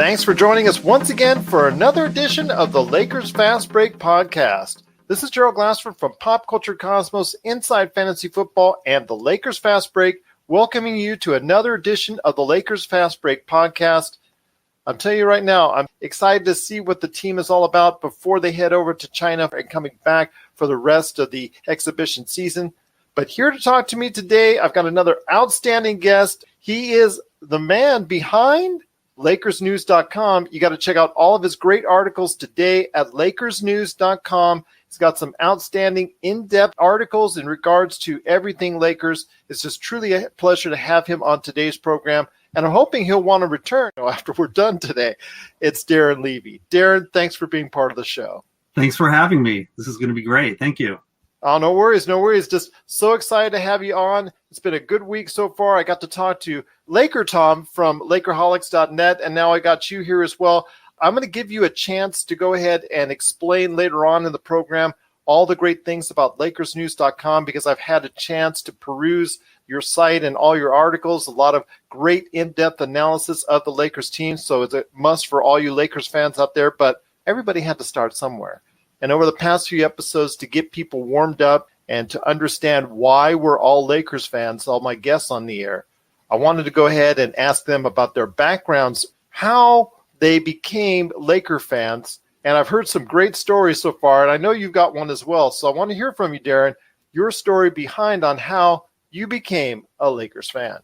Thanks for joining us once again for another edition of the Lakers Fast Break podcast. This is Gerald Glassford from Pop Culture Cosmos, Inside Fantasy Football, and the Lakers Fast Break, welcoming you to another edition of the Lakers Fast Break podcast. I'm telling you right now, I'm excited to see what the team is all about before they head over to China and coming back for the rest of the exhibition season. But here to talk to me today, I've got another outstanding guest. He is the man behind LakersNews.com. You got to check out all of his great articles today at LakersNews.com. He's got some outstanding in-depth articles in regards to everything Lakers. It's just truly a pleasure to have him on today's program, and I'm hoping he'll want to return after we're done today. It's Darren Levy. Darren, thanks for being part of the show. Thanks for having me. This is going to be great. Thank you. Oh, no worries, no worries. Just so excited to have you on. It's been a good week so far. I got to talk to Laker Tom from Lakerholics.net, and now I got you here as well. I'm going to give you a chance to go ahead and explain later on in the program all the great things about LakersNews.com, because I've had a chance to peruse your site and all your articles, a lot of great in-depth analysis of the Lakers team. So it's a must for all you Lakers fans out there, but everybody had to start somewhere. And over the past few episodes, to get people warmed up and to understand why we're all Lakers fans, all my guests on the air, I wanted to go ahead and ask them about their backgrounds, how they became Laker fans. And I've heard some great stories so far, and I know you've got one as well. So I want to hear from you, Darren, your story behind on how you became a Lakers fan.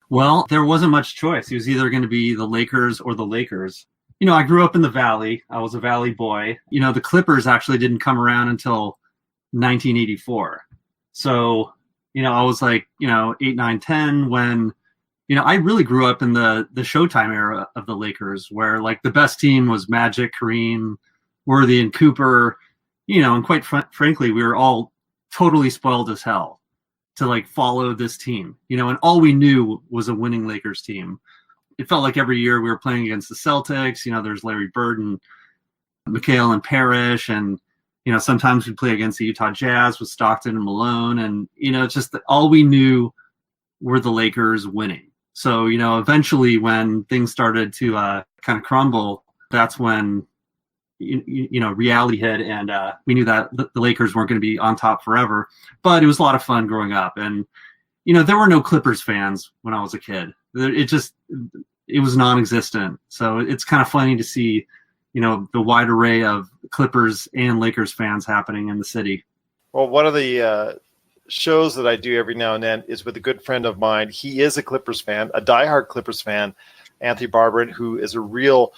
Well, there wasn't much choice. It was either going to be the Lakers or the Lakers. You know, I grew up in the Valley. I was a Valley boy. You know, the Clippers actually didn't come around until 1984. So, you know, I was like, 8, 9, 10 when, I really grew up in the Showtime era of the Lakers, where like the best team was Magic, Kareem, Worthy, and Cooper, and quite frankly, we were all totally spoiled as hell to like follow this team, and all we knew was a winning Lakers team. It felt like every year we were playing against the Celtics. There's Larry Bird and McCallum and Parrish, and sometimes we'd play against the Utah Jazz with Stockton and Malone, and it's just that all we knew were the Lakers winning. So eventually when things started to kind of crumble, that's when reality hit, and we knew that the Lakers weren't going to be on top forever. But it was a lot of fun growing up, and there were no Clippers fans when I was a kid. It was non-existent. So it's kind of funny to see, the wide array of Clippers and Lakers fans happening in the city. Well, one of the shows that I do every now and then is with a good friend of mine. He is a Clippers fan, a diehard Clippers fan, Anthony Barberin, who is a real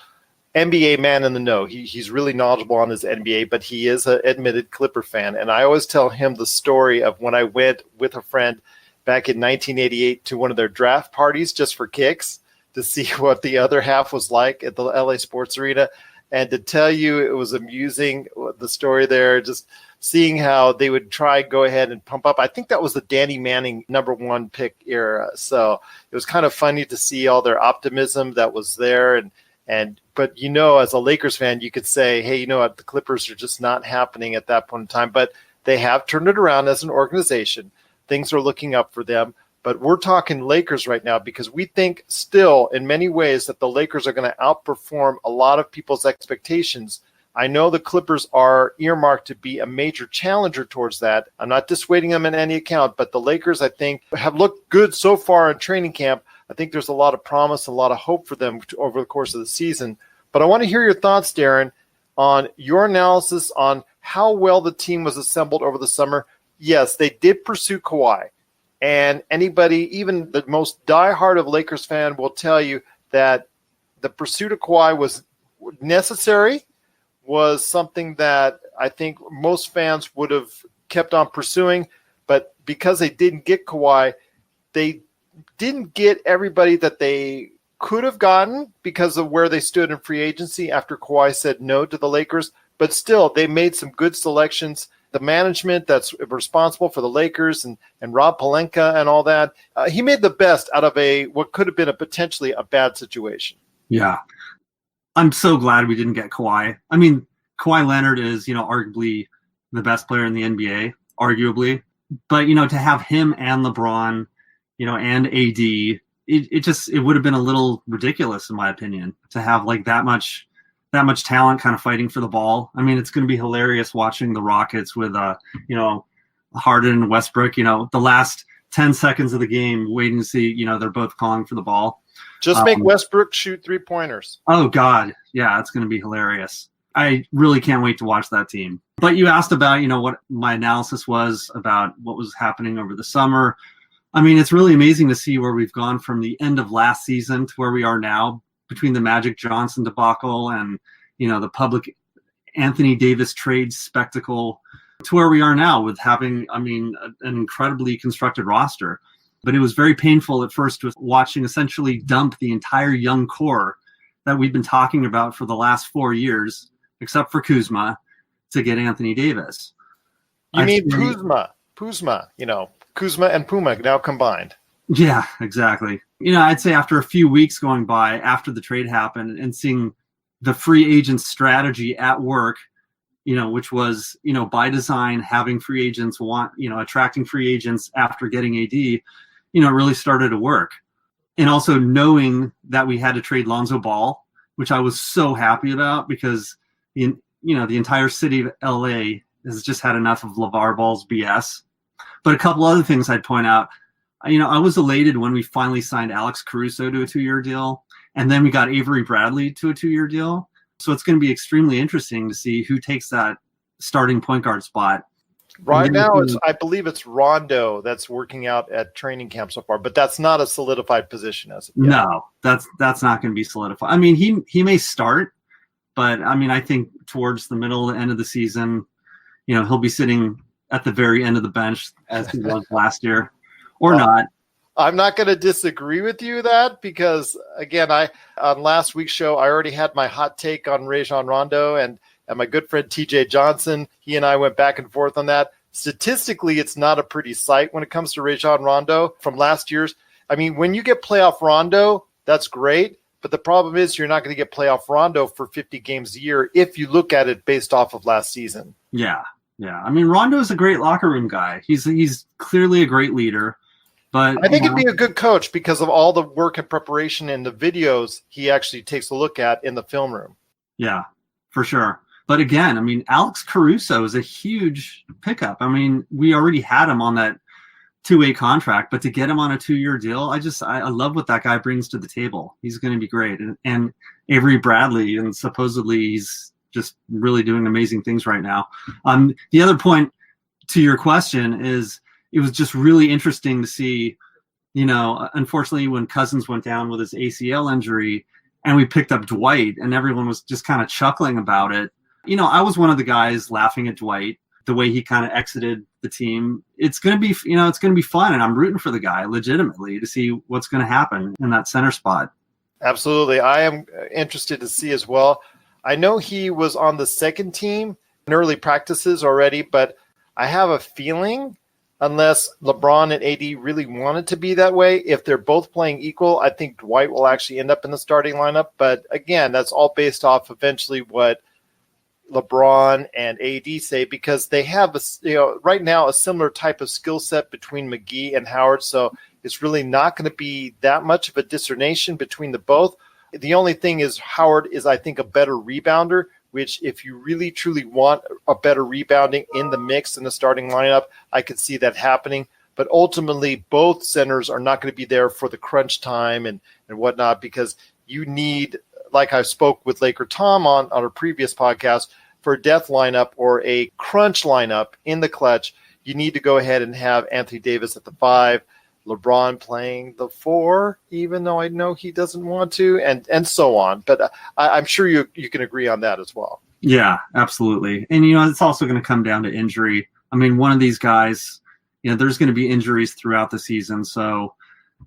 NBA man in the know. He's really knowledgeable on his NBA, but he is an admitted Clipper fan. And I always tell him the story of when I went with a friend back in 1988 to one of their draft parties just for kicks to see what the other half was like at the LA Sports Arena. And to tell you, it was amusing, the story there, just seeing how they would try and go ahead and pump up. I think that was the Danny Manning #1 pick era. So it was kind of funny to see all their optimism that was there. But as a Lakers fan, you could say, hey, what, the Clippers are just not happening at that point in time. But they have turned it around as an organization. Things are looking up for them. But we're talking Lakers right now because we think still in many ways that the Lakers are going to outperform a lot of people's expectations. I know the Clippers are earmarked to be a major challenger towards that. I'm not dissuading them in any account, but the Lakers, I think, have looked good so far in training camp. I think there's a lot of promise, a lot of hope for them over the course of the season. But I want to hear your thoughts, Darren, on your analysis on how well the team was assembled over the summer. Yes, they did pursue Kawhi. And anybody, even the most diehard of Lakers fan, will tell you that the pursuit of Kawhi was necessary, was something that I think most fans would have kept on pursuing. But because they didn't get Kawhi, they didn't get everybody that they could have gotten because of where they stood in free agency after Kawhi said no to the Lakers. But still, they made some good selections. The management that's responsible for the Lakers and Rob Pelinka and all that, he made the best out of what could have been potentially a bad situation. Yeah. I'm so glad we didn't get Kawhi. I mean, Kawhi Leonard is, arguably the best player in the NBA, arguably. But, to have him and LeBron, and AD, it would have been a little ridiculous, in my opinion, to have like that much talent kind of fighting for the ball. I mean, it's going to be hilarious watching the Rockets with Harden and Westbrook. The last 10 seconds of the game, waiting to see. They're both calling for the ball. Just make Westbrook shoot 3-pointers. Oh God, yeah, it's going to be hilarious. I really can't wait to watch that team. But you asked about, what my analysis was about what was happening over the summer. I mean, it's really amazing to see where we've gone from the end of last season to where we are now, between the Magic Johnson debacle and, the public Anthony Davis trade spectacle, to where we are now with having, an incredibly constructed roster. But it was very painful at first with watching essentially dump the entire young core that we've been talking about for the last 4 years, except for Kuzma, to get Anthony Davis. You mean Kuzma, Kuzma and Puma now combined. Yeah, exactly. I'd say after a few weeks going by after the trade happened and seeing the free agent strategy at work, which was, by design, having free agents attracting free agents after getting AD, really started to work. And also knowing that we had to trade Lonzo Ball, which I was so happy about because the entire city of LA has just had enough of LeVar Ball's BS. But a couple other things I'd point out. I was elated when we finally signed Alex Caruso to a 2-year deal, and then we got Avery Bradley to a 2-year deal. So it's going to be extremely interesting to see who takes that starting point guard spot. Right now, I believe it's Rondo that's working out at training camp so far, but that's not a solidified position as of yet. No, that's not going to be solidified. I mean, he may start, but I think towards the middle end of the season, he'll be sitting at the very end of the bench as he was last year, or not. I'm not going to disagree with you that because, again, on last week's show, I already had my hot take on Rajon Rondo and my good friend TJ Johnson. He and I went back and forth on that. Statistically, it's not a pretty sight when it comes to Rajon Rondo from last year's. I mean, when you get playoff Rondo, that's great. But the problem is you're not going to get playoff Rondo for 50 games a year if you look at it based off of last season. Yeah. I mean, Rondo is a great locker room guy. He's clearly a great leader. But I think he'd be a good coach because of all the work and preparation in the videos he actually takes a look at in the film room. Yeah, for sure. But again, Alex Caruso is a huge pickup. We already had him on that 2-way contract, but to get him on a 2-year deal, I love what that guy brings to the table. He's going to be great. And Avery Bradley, and supposedly he's just really doing amazing things right now. The other point to your question is it was just really interesting to see, unfortunately when Cousins went down with his ACL injury and we picked up Dwight and everyone was just kind of chuckling about it. I was one of the guys laughing at Dwight, the way he kind of exited the team. It's going to be, it's going to be fun. And I'm rooting for the guy legitimately to see what's going to happen in that center spot. Absolutely. I am interested to see as well. I know he was on the second team in early practices already, but I have a feeling unless LeBron and AD really want it to be that way, if they're both playing equal, I think Dwight will actually end up in the starting lineup. But again, that's all based off eventually what LeBron and AD say, because they have right now a similar type of skill set between McGee and Howard. So it's really not going to be that much of a discernation between the both. The only thing is Howard is, I think, a better rebounder, which if you really truly want a better rebounding in the mix in the starting lineup, I could see that happening. But ultimately, both centers are not going to be there for the crunch time and whatnot, because you need, like I spoke with Laker Tom on a previous podcast, for a death lineup or a crunch lineup in the clutch, you need to go ahead and have Anthony Davis at the 5, LeBron playing the 4, even though I know he doesn't want to, and so on. But I'm sure you can agree on that as well. Yeah, absolutely. And, it's also going to come down to injury. One of these guys, there's going to be injuries throughout the season. So,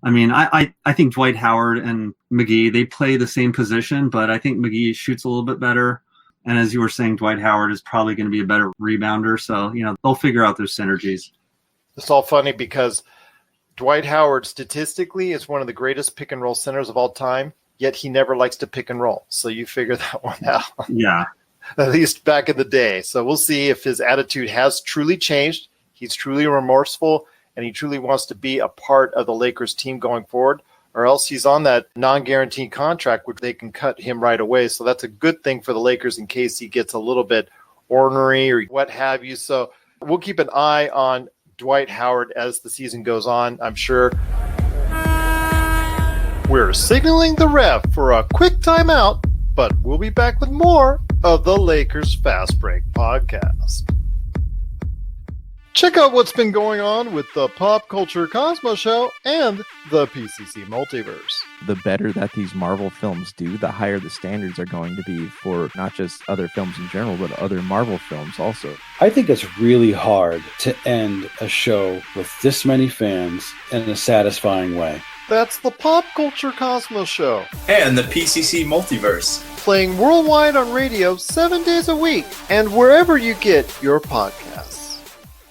I think Dwight Howard and McGee, they play the same position, but I think McGee shoots a little bit better. And as you were saying, Dwight Howard is probably going to be a better rebounder. So, they'll figure out those synergies. It's all funny because Dwight Howard statistically is one of the greatest pick and roll centers of all time, yet he never likes to pick and roll. So you figure that one out. Yeah. At least back in the day. So we'll see if his attitude has truly changed. He's truly remorseful and he truly wants to be a part of the Lakers team going forward, or else he's on that non-guaranteed contract, which they can cut him right away. So that's a good thing for the Lakers in case he gets a little bit ornery or what have you. So we'll keep an eye on Dwight Howard as the season goes on, I'm sure. We're signaling the ref for a quick timeout, but we'll be back with more of the Lakers Fast Break podcast. Check out what's been going on with the Pop Culture Cosmos Show and the PCC Multiverse. The better that these Marvel films do, the higher the standards are going to be for not just other films in general, but other Marvel films also. I think it's really hard to end a show with this many fans in a satisfying way. That's the Pop Culture Cosmos Show. And the PCC Multiverse. Playing worldwide on radio 7 days a week and wherever you get your podcasts.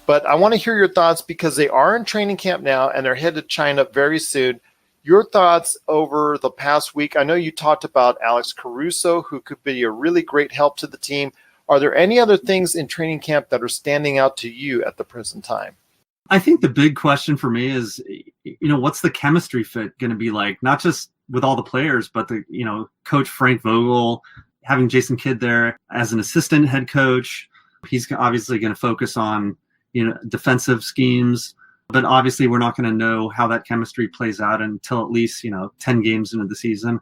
But I want to hear your thoughts because they are in training camp now and they're headed to China very soon. Your thoughts over the past week. I know you talked about Alex Caruso, who could be a really great help to the team. Are there any other things in training camp that are standing out to you at the present time? I think the big question for me is, what's the chemistry fit going to be like? Not just with all the players, but Coach Frank Vogel, having Jason Kidd there as an assistant head coach. He's obviously going to focus on defensive schemes, but obviously we're not going to know how that chemistry plays out until at least 10 games into the season.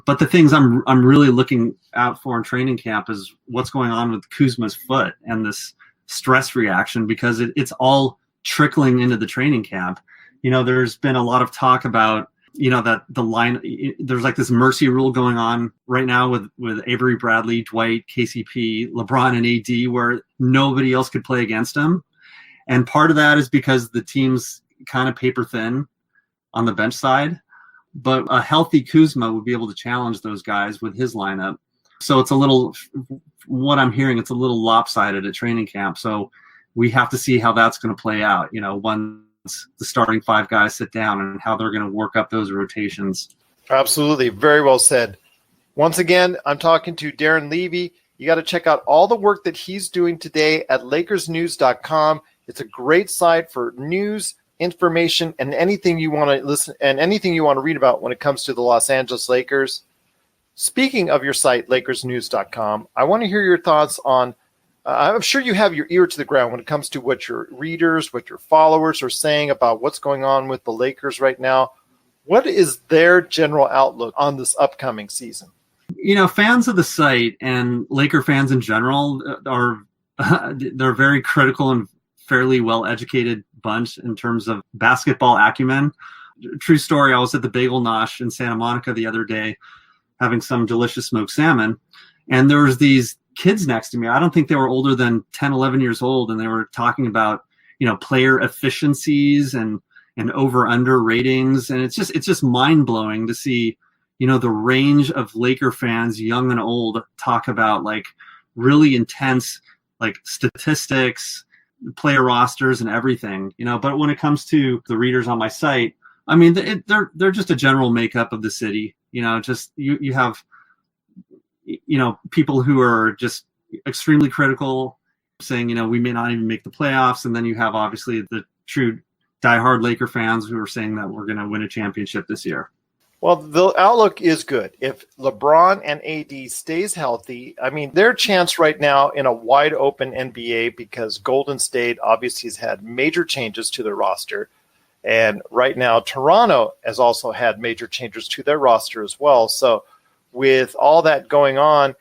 But the things I'm really looking out for in training camp is what's going on with Kuzma's foot and this stress reaction, because it's all trickling into the training camp. There's been a lot of talk about that the line, there's like this mercy rule going on right now with Avery Bradley, Dwight, KCP, LeBron, and AD, where nobody else could play against him. And part of that is because the team's kind of paper thin on the bench side, but a healthy Kuzma would be able to challenge those guys with his lineup. So it's what I'm hearing, it's a little lopsided at training camp. So we have to see how that's going to play out, once the starting five guys sit down and how they're going to work up those rotations. Absolutely. Very well said. Once again, I'm talking to Darren Levy. You got to check out all the work that he's doing today at LakersNews.com. It's a great site for news, information, and anything you want to listen and anything you want to read about when it comes to the Los Angeles Lakers. Speaking of your site, LakersNews.com, I want to hear your thoughts on I'm sure you have your ear to the ground when it comes to what your readers, what your followers are saying about what's going on with the Lakers right now. What is their general outlook on this upcoming season? Fans of the site and Laker fans in general they're very critical and fairly well-educated bunch in terms of basketball acumen. True story, I was at the Bagel Nosh in Santa Monica the other day having some delicious smoked salmon, and there was these kids next to me. I don't think they were older than 10, 11 years old, and they were talking about player efficiencies and over-under ratings, and it's just mind-blowing to see the range of Laker fans, young and old, talk about like really intense like statistics, player rosters, and everything. But when it comes to the readers on my site, I mean, they're just a general makeup of the city. You have people who are just extremely critical, saying we may not even make the playoffs, and then you have obviously the true diehard Laker fans who are saying that we're going to win a championship this year. Well, the outlook is good. If LeBron and AD stays healthy, I mean, their chance right now in a wide open NBA, because Golden State obviously has had major changes to their roster. And right now, Toronto has also had major changes to their roster as well. So with all that going on,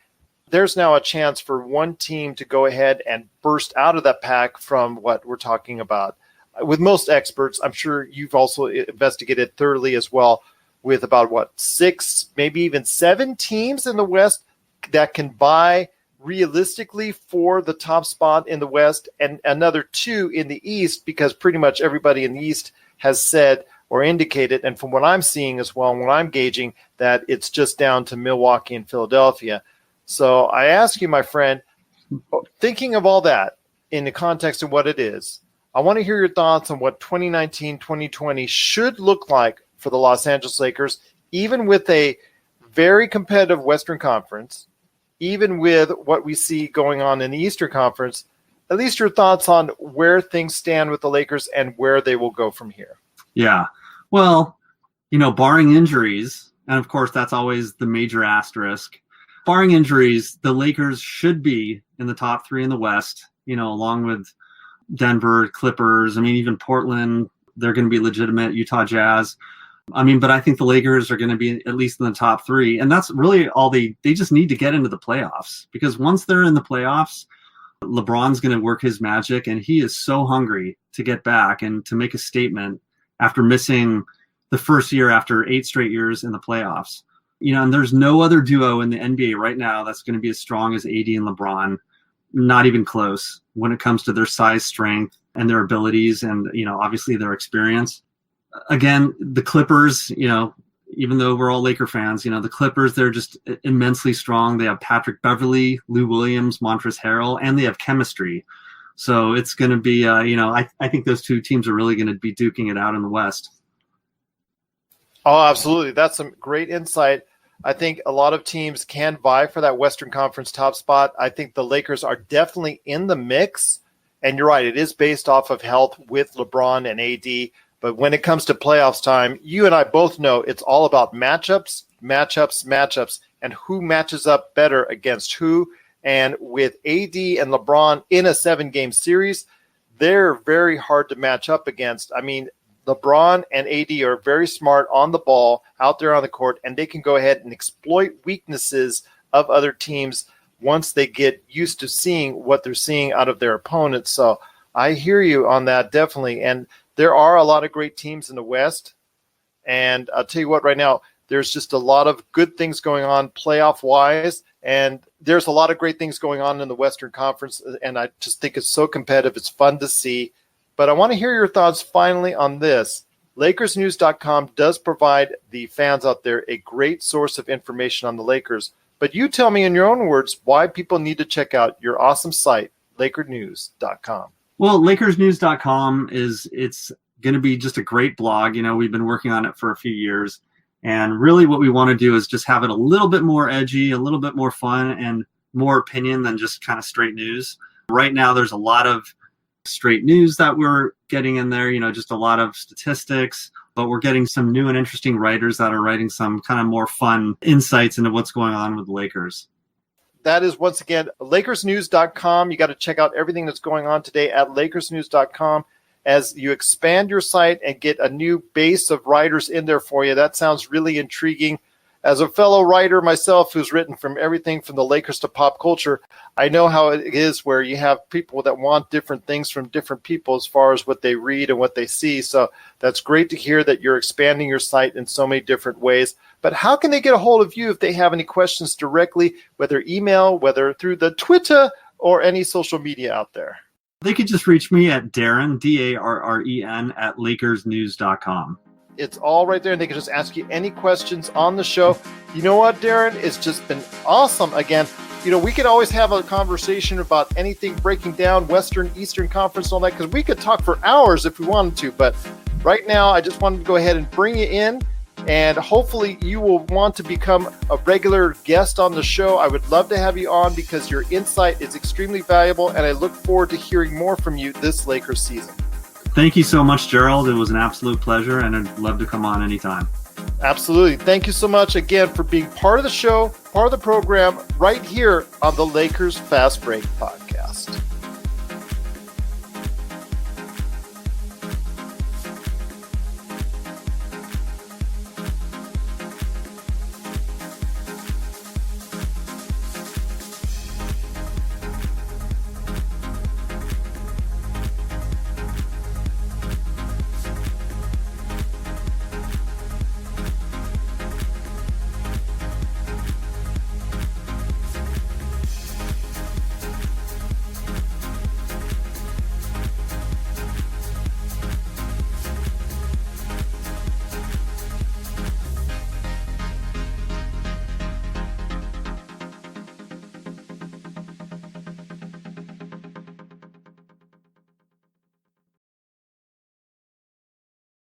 there's now a chance for one team to go ahead and burst out of that pack from what we're talking about. With most experts, I'm sure you've also investigated thoroughly as well, with about 6, maybe even 7 teams in the West that can buy realistically for the top spot in the West, and another 2 in the East, because pretty much everybody in the East has said or indicated, and from what I'm seeing as well and what I'm gauging, that it's just down to Milwaukee and Philadelphia. So I ask you, my friend, thinking of all that in the context of what it is, I want to hear your thoughts on what 2019-2020 should look like for the Los Angeles Lakers, even with a very competitive Western Conference, even with what we see going on in the Eastern Conference. At least your thoughts on where things stand with the Lakers and where they will go from here. Yeah. Well, barring injuries, and of course that's always the major asterisk. Barring injuries, the Lakers should be in the top 3 in the West, along with Denver, Clippers. I mean, even Portland, they're going to be legitimate, Utah Jazz. But I think the Lakers are going to be at least in the top 3. And that's really all they just need to get into the playoffs, because once they're in the playoffs, LeBron's going to work his magic, and he is so hungry to get back and to make a statement after missing the first year after 8 straight years in the playoffs. And there's no other duo in the NBA right now that's going to be as strong as AD and LeBron, not even close when it comes to their size, strength, and their abilities, and, obviously their experience. Again, the Clippers, even though we're all Laker fans, the Clippers, they're just immensely strong. They have Patrick Beverley, Lou Williams, Montrezl Harrell, and they have chemistry. So it's going to be, I think those two teams are really going to be duking it out in the West. Oh, absolutely. That's some great insight. I think a lot of teams can vie for that Western Conference top spot. I think the Lakers are definitely in the mix. And you're right, it is based off of health with LeBron and AD. But when it comes to playoffs time, you and I both know it's all about matchups, and who matches up better against who. And with AD and LeBron in a 7-game series, they're very hard to match up against. I mean, LeBron and AD are very smart on the ball out there on the court, and they can go ahead and exploit weaknesses of other teams once they get used to seeing what they're seeing out of their opponents. So I hear you on that, definitely. And there are a lot of great teams in the West. And I'll tell you what, right now, there's just a lot of good things going on playoff-wise. And there's a lot of great things going on in the Western Conference. And I just think it's so competitive. It's fun to see. But I want to hear your thoughts finally on this. LakersNews.com does provide the fans out there a great source of information on the Lakers. But you tell me in your own words why people need to check out your awesome site, LakersNews.com. Well, LakersNews.com it's going to be just a great blog. We've been working on it for a few years. And really what we want to do is just have it a little bit more edgy, a little bit more fun, and more opinion than just kind of straight news. Right now, there's a lot of straight news that we're getting in there, just a lot of statistics, but we're getting some new and interesting writers that are writing some kind of more fun insights into what's going on with the Lakers. That is, once again, LakersNews.com. You got to check out everything that's going on today at LakersNews.com. As you expand your site and get a new base of writers in there for you, that sounds really intriguing. As a fellow writer myself who's written from everything from the Lakers to pop culture, I know how it is where you have people that want different things from different people as far as what they read and what they see. So that's great to hear that you're expanding your site in so many different ways. But how can they get a hold of you if they have any questions directly, whether email, whether through the Twitter or any social media out there? They could just reach me at Darren, Darren, at LakersNews.com. It's all right there, and they can just ask you any questions on the show. You know what, Darren? It's just been awesome. Again, we could always have a conversation about anything, breaking down Western, Eastern Conference, and all that, because we could talk for hours if we wanted to. But right now, I just wanted to go ahead and bring you in, and hopefully you will want to become a regular guest on the show. I would love to have you on because your insight is extremely valuable, and I look forward to hearing more from you this Lakers season. Thank you so much, Gerald. It was an absolute pleasure, and I'd love to come on anytime. Absolutely. Thank you so much again for being part of the show, part of the program, right here on the Lakers Fast Break Podcast.